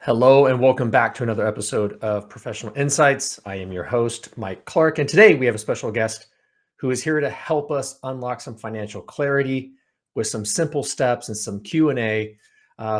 Hello and welcome back to another episode of Professional Insights. I am your host, Mike Clarke, and today we have a special guest who is here to help us unlock some financial clarity with some simple steps and some Q&A.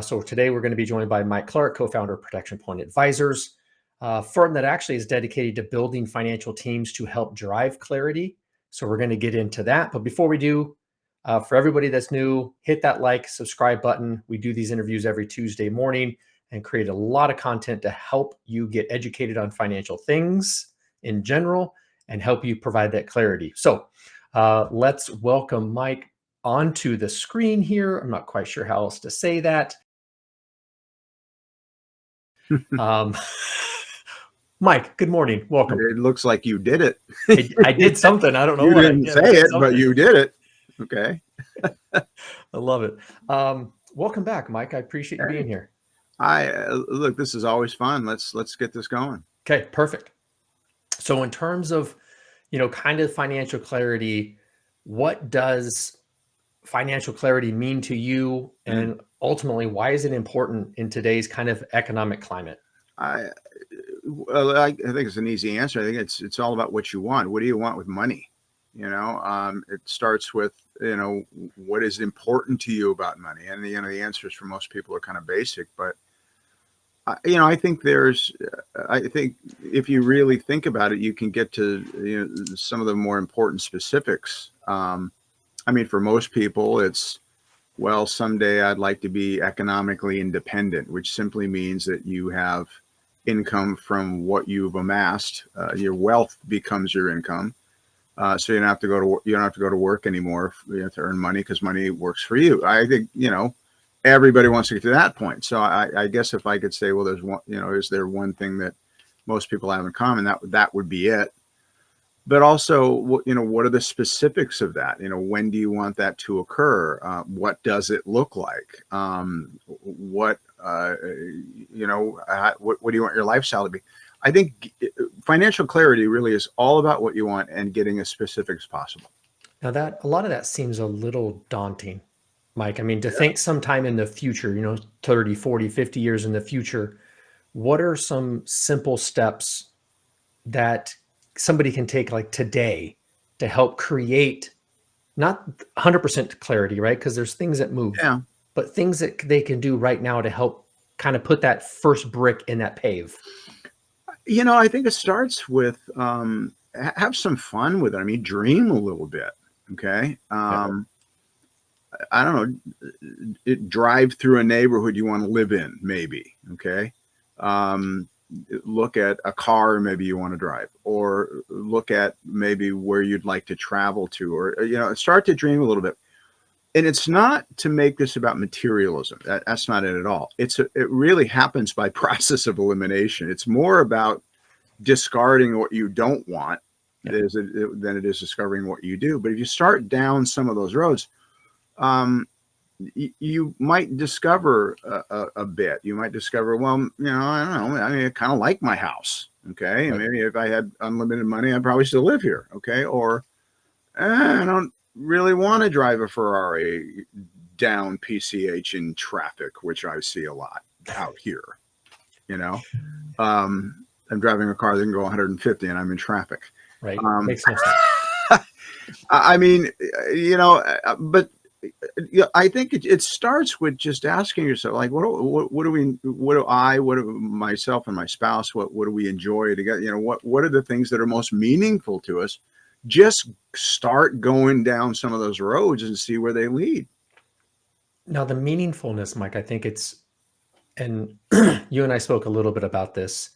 So today we're going to be joined by Mike Clarke, co-founder of Protection Point Advisors, a firm that actually is dedicated to building financial teams to help drive clarity. So we're going to get into that. But before we do, for everybody that's new, hit that like, subscribe button. We do these interviews every Tuesday morning and create a lot of content to help you get educated on financial things in general and help you provide that clarity. So let's welcome Mike onto the screen here. I'm not quite sure how else to say that. Mike, good morning. Welcome. It looks like you did it. I did something. I don't know You what I didn't did. say it, but you did it. Okay. I love it. Welcome back, Mike. I appreciate you being here. Look, this is always fun. Let's get this going. Okay, perfect. So in terms of, kind of financial clarity, what does financial clarity mean to you? And ultimately, why is it important in today's kind of economic climate? I think it's an easy answer. I think it's all about what you want. What do you want with money? It starts with, what is important to you about money? And the answers for most people are kind of basic, but I think if you really think about it, you can get to some of the more important specifics. For most people, it's, well, someday I'd like to be economically independent, which simply means that you have income from what you've amassed. Your wealth becomes your income, so you don't have to go to work anymore. You have to earn money because money works for you. I think everybody wants to get to that point. So I guess if I could say, well, there's one, is there one thing that most people have in common? That would be it. But also, what are the specifics of that? When do you want that to occur? What does it look like? What do you want your lifestyle to be? I think financial clarity really is all about what you want and getting as specific as possible. Now a lot of that seems a little daunting, Mike. To think sometime in the future, 30, 40, 50 years in the future, what are some simple steps that somebody can take like today to help create not 100% clarity, right? Because there's things that move, but things that they can do right now to help kind of put that first brick in that pave. I think it starts with have some fun with it. Dream a little bit. Okay. I don't know, drive through a neighborhood you want to live in, maybe. Okay. Look at a car maybe you want to drive, or look at maybe where you'd like to travel to, or, start to dream a little bit. And it's not to make this about materialism. That's not it at all. It really happens by process of elimination. It's more about discarding what you don't want than it is discovering what you do. But if you start down some of those roads, you might discover a bit. You might discover, well, I don't know. I kind of like my house. Okay. Right. Maybe if I had unlimited money, I'd probably still live here. Okay. Or I don't really want to drive a Ferrari down PCH in traffic, which I see a lot out here. I'm driving a car that can go 150 and I'm in traffic. Right. Makes no sense. But I think it starts with just asking yourself, like, what do myself and my spouse, what do we enjoy together? What are the things that are most meaningful to us? Just start going down some of those roads and see where they lead. Now, the meaningfulness, Mike, I think and you and I spoke a little bit about this.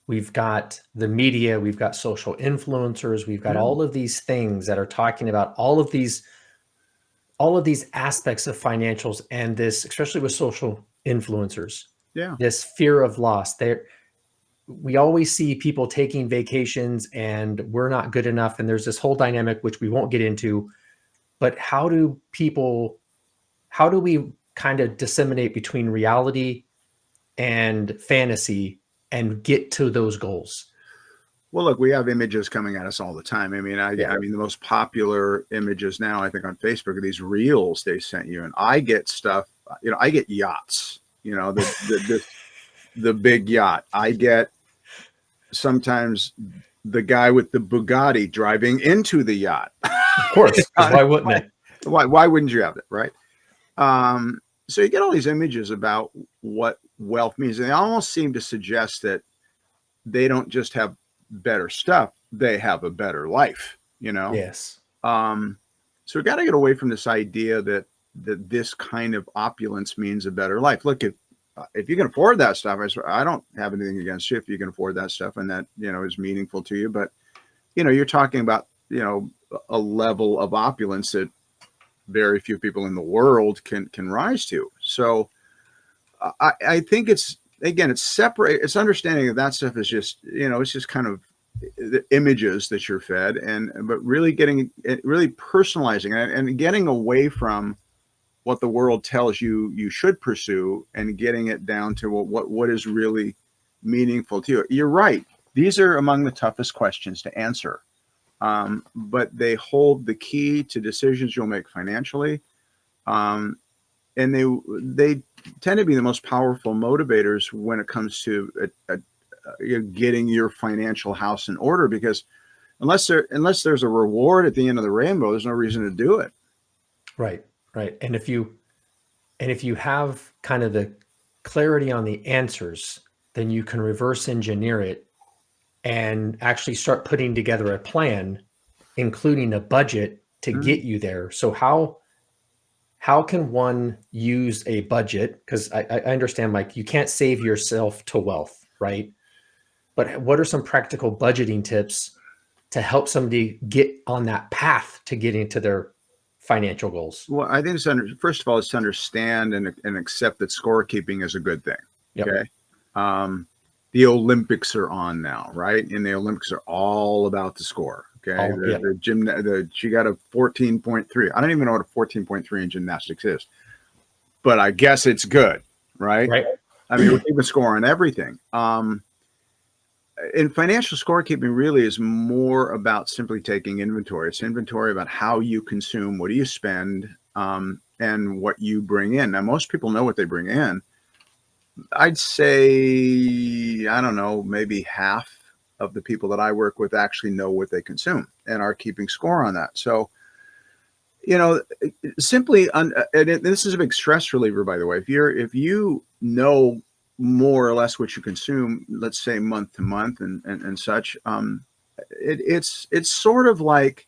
We've got the media, we've got social influencers, we've got all of these things that are talking about all of these aspects of financials, and this, especially with social influencers, this fear of loss. We always see people taking vacations and we're not good enough. And there's this whole dynamic, which we won't get into, but how do we kind of disseminate between reality and fantasy and get to those goals? Well, look, we have images coming at us all the time. The most popular images now, I think, on Facebook are these reels they sent you, and I get stuff. I get yachts. the big yacht. I get sometimes the guy with the Bugatti driving into the yacht. Of course, 'cause why wouldn't it? Why wouldn't you have it, right? So you get all these images about what wealth means, and they almost seem to suggest that they don't just have better stuff, they have a better life, you know? Yes. So we got to get away from this idea that this kind of opulence means a better life. Look, if you can afford that stuff, I don't have anything against you if you can afford that stuff and that, you know, is meaningful to you. But, you know, you're talking about, you know, a level of opulence that very few people in the world can rise to. So I think it's, again, it's separate. It's understanding that stuff is just, you know, it's just kind of the images that you're fed, but really really personalizing it and getting away from what the world tells you you should pursue and getting it down to what is really meaningful to you. You're right. These are among the toughest questions to answer. But they hold the key to decisions you'll make financially. And they tend to be the most powerful motivators when it comes to getting your financial house in order, because unless there's a reward at the end of the rainbow, there's no reason to do it. Right. And if you have kind of the clarity on the answers, then you can reverse engineer it and actually start putting together a plan, including a budget to get you there. So how can one use a budget? Because I understand, Mike, you can't save yourself to wealth, right? But what are some practical budgeting tips to help somebody get on that path to getting to their financial goals? Well, I think first of all, it's to understand and accept that scorekeeping is a good thing. Yep. Okay. The Olympics are on now, right? And the Olympics are all about the score. Okay. She got a 14.3. I don't even know what a 14.3 in gymnastics is, but I guess it's good, right? Right. I mean, we're keeping score on everything. And financial scorekeeping really is more about simply taking inventory. It's inventory about how you consume, what do you spend, and what you bring in. Now, most people know what they bring in. I'd say, I don't know, maybe half of the people that I work with actually know what they consume and are keeping score on that. So, you know, simply, and this is a big stress reliever, by the way. If you know more or less what you consume, let's say month to month and such, it's sort of like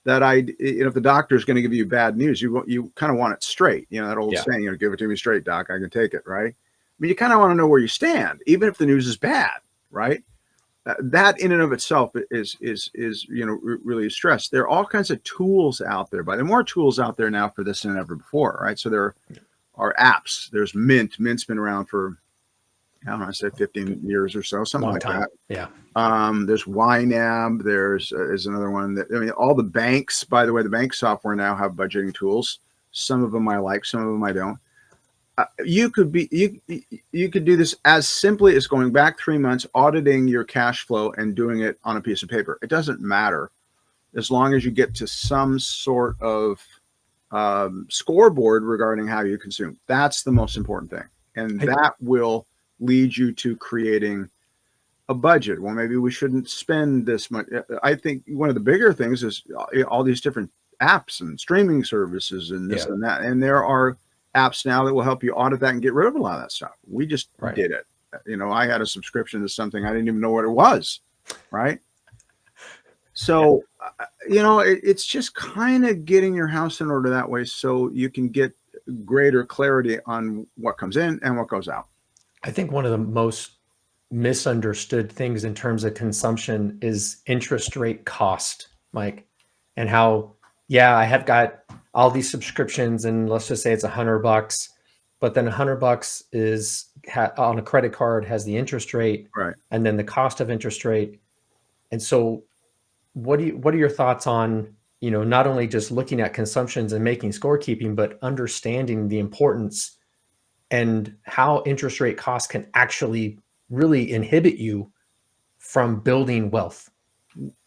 that. If the doctor is going to give you bad news, you kind of want it straight. You know, that old saying, you know, give it to me straight, doc, I can take it, right? I mean, you kind of want to know where you stand, even if the news is bad, right? That in and of itself is you know, really stress. There are all kinds of tools out there, but there are more tools out there now for this than ever before, right? So there are apps. There's Mint. Mint's been around for, I don't know, I said 15 years or so, something like that. Yeah. There's YNAB. There's another one that, I mean, all the banks, by the way, the bank software now have budgeting tools. Some of them I like, some of them I don't. You could do this as simply as going back 3 months, auditing your cash flow and doing it on a piece of paper. It doesn't matter as long as you get to some sort of scoreboard regarding how you consume. That's the most important thing. And that will lead you to creating a budget. Well, maybe we shouldn't spend this much. I think one of the bigger things is all these different apps and streaming services and this and that. And there are apps now that will help you audit that and get rid of a lot of that stuff. We just did it. You know, I had a subscription to something I didn't even know what it was. Right. So, you know, it's just kind of getting your house in order that way so you can get greater clarity on what comes in and what goes out. I think one of the most misunderstood things in terms of consumption is interest rate cost, Mike, and how, I have got all these subscriptions and let's just say it's $100, but then $100 is on a credit card has the interest rate, right? And then the cost of interest rate. And so what are your thoughts on, you know, not only just looking at consumptions and making scorekeeping, but understanding the importance and how interest rate costs can actually really inhibit you from building wealth?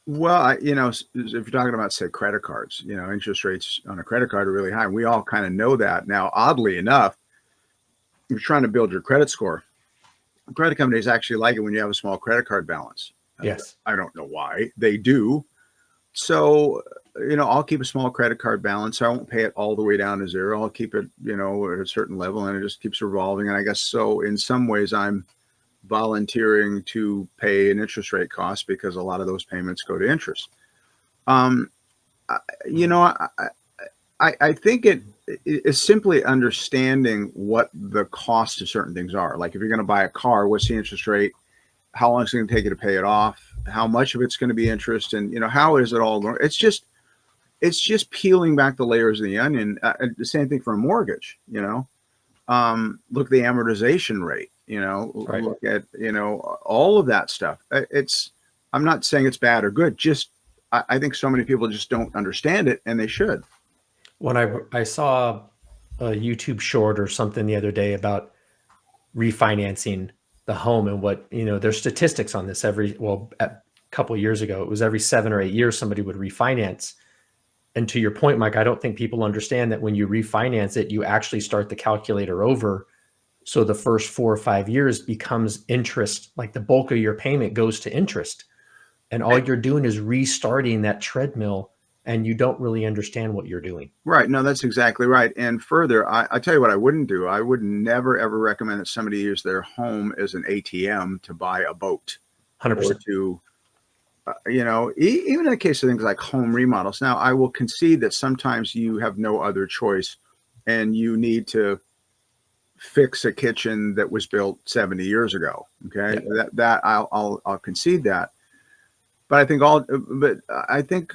Well, you know, if you're talking about, say, credit cards, you know, interest rates on a credit card are really high. We all kind of know that. Now, oddly enough, you're trying to build your credit score. Credit companies actually like it when you have a small credit card balance. Yes. I don't know why they do. So, I'll keep a small credit card balance. I won't pay it all the way down to zero. I'll keep it, at a certain level, and it just keeps revolving. And I guess so in some ways I'm volunteering to pay an interest rate cost because a lot of those payments go to interest. Um, I- you know, I think it is simply understanding what the cost of certain things are. Like if you're going to buy a car, what's the interest rate? How long is it going to take you to pay it off? How much of it's going to be interest? And, how is it all going? It's just peeling back the layers of the onion. The same thing for a mortgage, look at the amortization rate, Right. look at, all of that stuff. I'm not saying it's bad or good. Just, I think so many people just don't understand it, and they should. When I saw a YouTube short or something the other day about refinancing the home and what, there's statistics on this a couple of years ago, it was every 7 or 8 years somebody would refinance. And to your point, Mike, I don't think people understand that when you refinance it, you actually start the calculator over. So the first 4 or 5 years becomes interest, like the bulk of your payment goes to interest. And all you're doing is restarting that treadmill, and you don't really understand what you're doing. Right. No, that's exactly right. And further, I tell you what I wouldn't do. I would never, ever recommend that somebody use their home as an ATM to buy a boat 100%. or to, even in the case of things like home remodels. Now, I will concede that sometimes you have no other choice and you need to fix a kitchen that was built 70 years ago. Okay. Yeah. That I'll concede that. But I think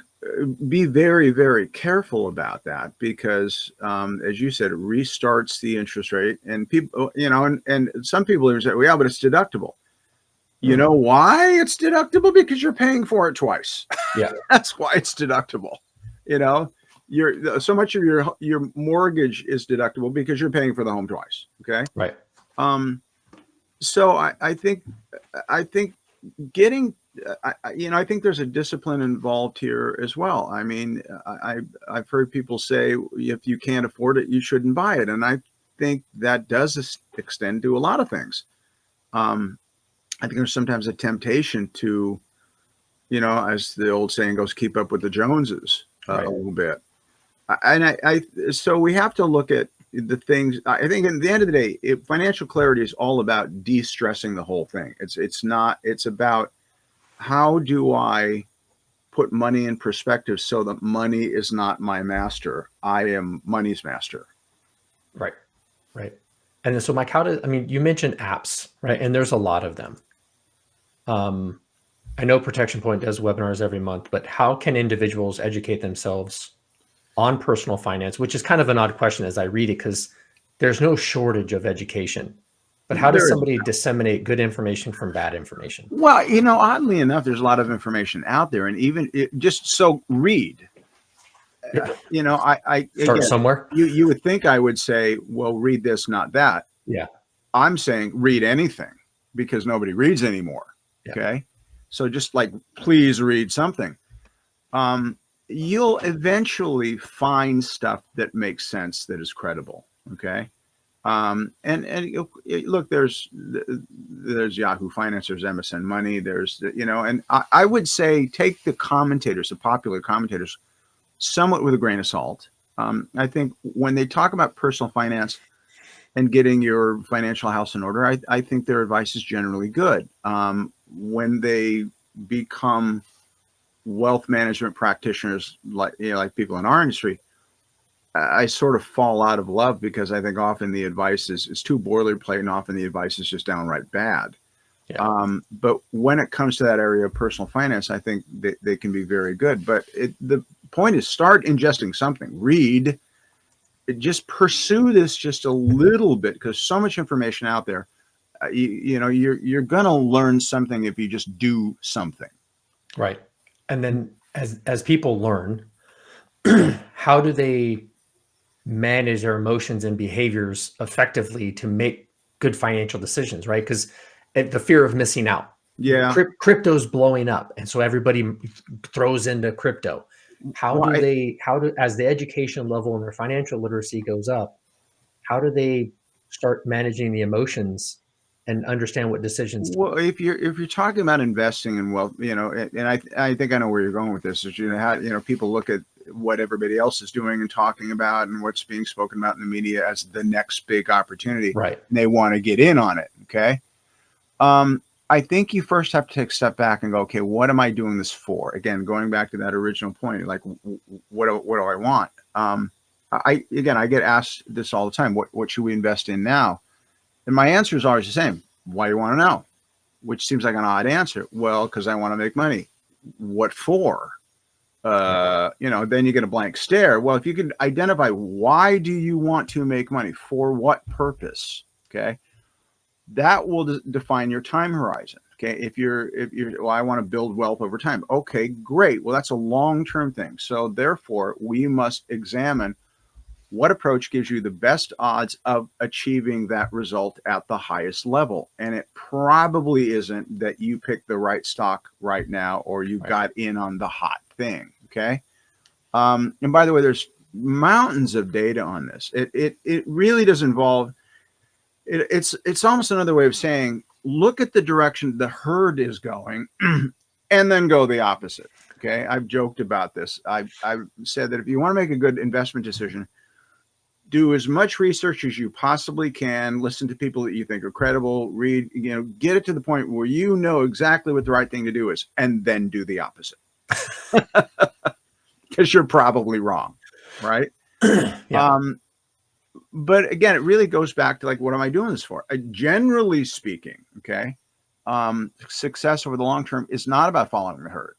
be very, very careful about that because, as you said, it restarts the interest rate, and people, and some people even say, well, yeah, but it's deductible. You know why it's deductible? Because you're paying for it twice. Yeah. That's why it's deductible. You're so much of your mortgage is deductible because you're paying for the home twice. Okay. Right. So I think getting, I think there's a discipline involved here as well. I mean, I've heard people say if you can't afford it, you shouldn't buy it, and I think that does extend to a lot of things. I think there's sometimes a temptation to, as the old saying goes, keep up with the Joneses Right. a little bit, so we have to look at the things. I think at the end of the day, financial clarity is all about de-stressing the whole thing. It's about how do I put money in perspective so that money is not my master. I am money's master. Right. Right. And then, so Mike, you mentioned apps, right? And there's a lot of them. I know Protection Point does webinars every month, but how can individuals educate themselves on personal finance, which is kind of an odd question as I read it, because there's no shortage of education. But how does somebody disseminate good information from bad information? Well, oddly enough, there's a lot of information out there, and even read. I Start again, somewhere. You would think I would say, well, read this, not that. Yeah. I'm saying read anything because nobody reads anymore. Yeah. Okay. So just like, please read something. You'll eventually find stuff that makes sense, that is credible. Okay. And look, there's Yahoo Finance, there's MSN Money, there's, and I would say take the commentators, the popular commentators, somewhat with a grain of salt. I think when they talk about personal finance and getting your financial house in order, I think their advice is generally good. When they become wealth management practitioners, like people in our industry, I sort of fall out of love because I think often the advice is too boilerplate, and often the advice is just downright bad. Yeah. But when it comes to that area of personal finance, I think they can be very good. But the point is, start ingesting something. Read. Just pursue this just a little bit, because so much information out there. You're gonna learn something if you just do something. Right. And then as people learn, how do they manage their emotions and behaviors effectively to make good financial decisions, right? Because the fear of missing out. Yeah. Crypto's blowing up, and so everybody throws into crypto. As the education level and their financial literacy goes up, how do they start managing the emotions and understand what decisions. Well, if you're talking about investing in wealth, and I think I know where you're going with this. Is how people look at what everybody else is doing and talking about and what's being spoken about in the media as the next big opportunity. Right. And they want to get in on it. Okay. I think you first have to take a step back and go, okay, what am I doing this for? Again, going back to that original point, like, what do I want? I get asked this all the time. What should we invest in now? And my answer is always the same. Why do you want to know? Which seems like an odd answer. Well, because I want to make money. What for? Then you get a blank stare. Well, if you can identify why do you want to make money, for what purpose, okay, that will define your time horizon. Okay, if you're, well, I want to build wealth over time. Okay, great. Well, that's a long-term thing. So therefore, we must examine what approach gives you the best odds of achieving that result at the highest level. And it probably isn't that you pick the right stock right now or you got in on the hot thing. Okay. And by the way, there's mountains of data on this. It really does involve, it's almost another way of saying, look at the direction the herd is going and then go the opposite. Okay. I've joked about this. I've said that if you want to make a good investment decision, do as much research as you possibly can, listen to people that you think are credible, read, get it to the point where you know exactly what the right thing to do is, and then do the opposite. Because you're probably wrong, right? Yeah. But again, it really goes back to like, what am I doing this for? Generally speaking, okay, success over the long term is not about following the herd.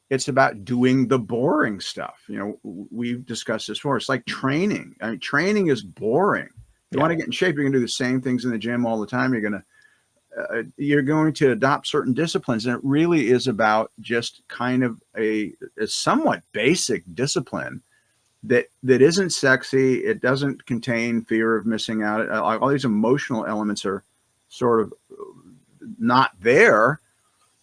It's about doing the boring stuff. We've discussed this before. It's like training. I mean, training is boring. You want to get in shape, you're going to do the same things in the gym all the time. You're going to adopt certain disciplines. And it really is about just kind of a somewhat basic discipline that isn't sexy. It doesn't contain fear of missing out. All these emotional elements are sort of not there,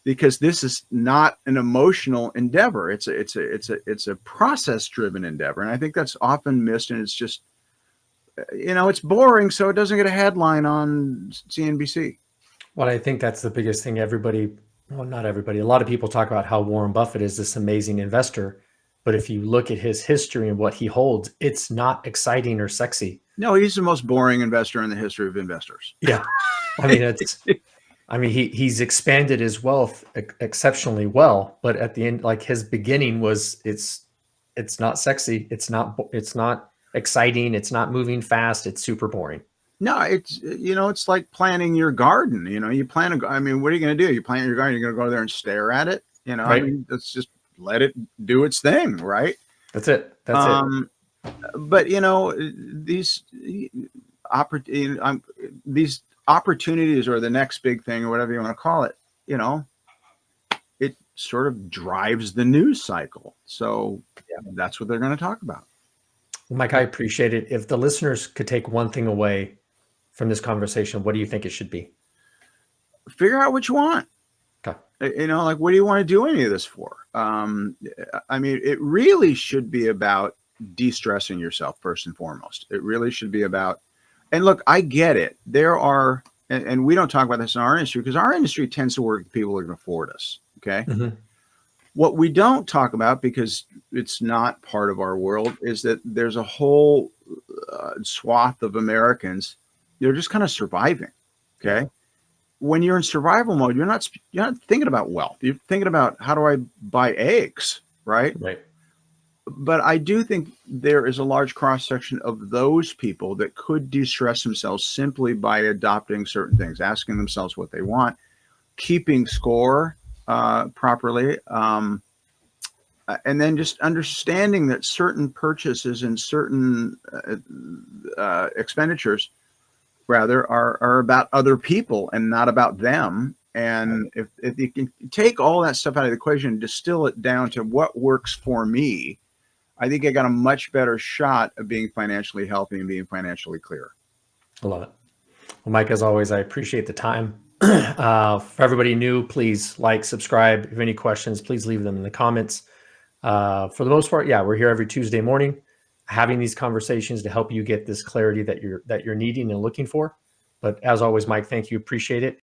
because this is not an emotional endeavor. It's a process-driven endeavor. And I think that's often missed. And it's just, it's boring, so it doesn't get a headline on CNBC. Well, I think that's the biggest thing. Not everybody, a lot of people talk about how Warren Buffett is this amazing investor. But if you look at his history and what he holds, it's not exciting or sexy. No, he's the most boring investor in the history of investors. Yeah. He's expanded his wealth exceptionally well, but at the end, like his beginning was, it's not sexy. It's not exciting. It's not moving fast. It's super boring. No, it's like planting your garden. You what are you going to do? You plant your garden, you're going to go there and stare at it. Right. Let's just let it do its thing. Right. That's it. That's it. But these opportunities or the next big thing or whatever you want to call it, it sort of drives the news cycle. So that's what they're going to talk about. Well, Mike, I appreciate it. If the listeners could take one thing away from this conversation, what do you think it should be? Figure out what you want. Okay. Like, what do you want to do any of this for? It really should be about de-stressing yourself first and foremost. It really should be about, and look, I get it. There are, and we don't talk about this in our industry because our industry tends to work with people who can afford us. Okay. Mm-hmm. What we don't talk about, because it's not part of our world, is that there's a whole swath of Americans. They're just kind of surviving. Okay. When you're in survival mode, you're not thinking about wealth. You're thinking about, how do I buy eggs? Right. Right. But I do think there is a large cross-section of those people that could de-stress themselves simply by adopting certain things, asking themselves what they want, keeping score properly, and then just understanding that certain purchases and certain expenditures, rather, are about other people and not about them. And if you can take all that stuff out of the equation and distill it down to what works for me, I think I got a much better shot of being financially healthy and being financially clear. I love it. Well, Mike, as always, I appreciate the time. For everybody new, please like, subscribe. If you have any questions, please leave them in the comments. For the most part, we're here every Tuesday morning having these conversations to help you get this clarity that you're needing and looking for. But as always, Mike, thank you. Appreciate it.